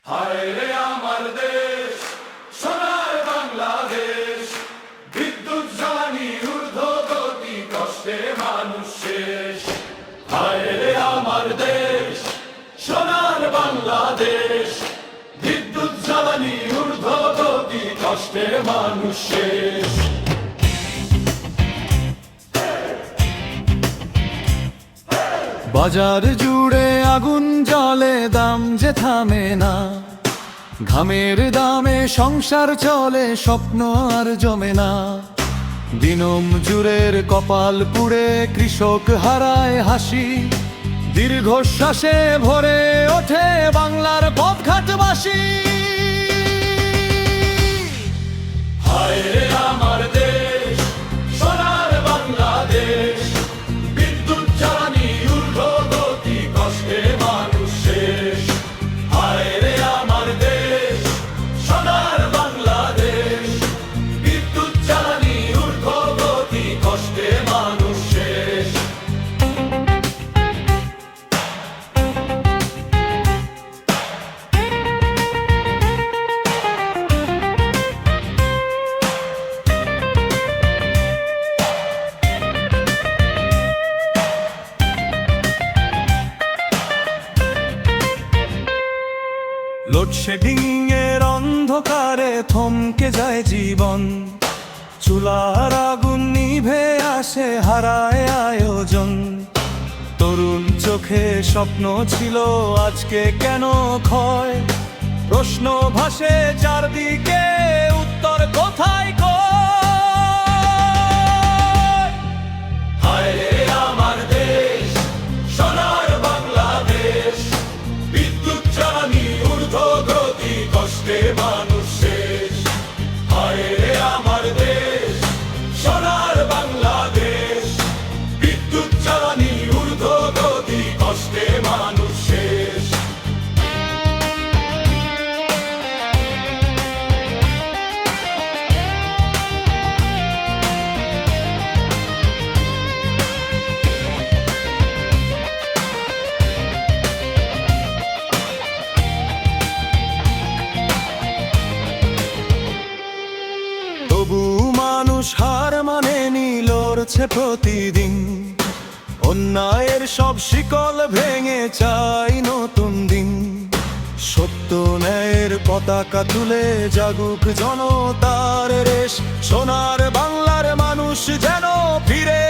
হায় রে আমার দেশ, সোনার বাংলাদেশ, বিদ্যুৎ জ্বালানি ঊর্ধ্বগতি, কষ্টে মানুষ শেষ। হায় রে আমার দেশ, সোনার বাংলাদেশ, বিদ্যুৎ জ্বালানি ঊর্ধ্বগতি, কষ্টে মানুষ শেষ। বাজার জুড়ে আগুন জ্বলে, দাম যে থামে না, ঘামের দামে সংসার চলে, স্বপ্ন আর জমে না। দিনমজুরের কপাল পুড়ে কৃষক হারায় হাসি, দীর্ঘশ্বাসে ভরে ওঠে বাংলার পথঘাটবাসী। হায় রে আমার দেশ, সোনার বাংলাদেশ, বিদ্যুৎ জ্বালানি ঊর্ধ্বগতি, কষ্টে মানুষ শেষ। হায় রে আমার দেশ, সোনার বাংলাদেশ, বিদ্যুৎ জ্বালানি ঊর্ধ্বগতি, কষ্টে মানুষ শেষ। লোডশেডিং এর অন্ধকারে থমকে যায় জীবন, চুলার আগুন নিভে আসে, হারায় আয়োজন। তরুণ চোখে স্বপ্ন ছিল, আজকে কেন ক্ষয়? প্রশ্ন ভাসে চারদিকে, উত্তর কোথায় কয়? হায় রে আমার দেশ, সোনার বাংলাদেশ, বিদ্যুৎ জ্বালানি ঊর্ধ্বগতি, কষ্টে মানুষ শেষ। হায় রে আমার দেশ, সোনার বাংলাদেশ, বিদ্যুৎ জ্বালানি ঊর্ধ্বগতি, কষ্টে মানুষ শেষ। তবু মানুষ হার মানেনি, লড়ছে প্রতিদিন। অন্যায়ের সব শিকল ভেঙে চাই নতুন দিন। সত্য ন্যায়ের পতাকা তুলে জাগুক জনতার রেশ, সোনার বাংলার মানুষ যেন ফিরে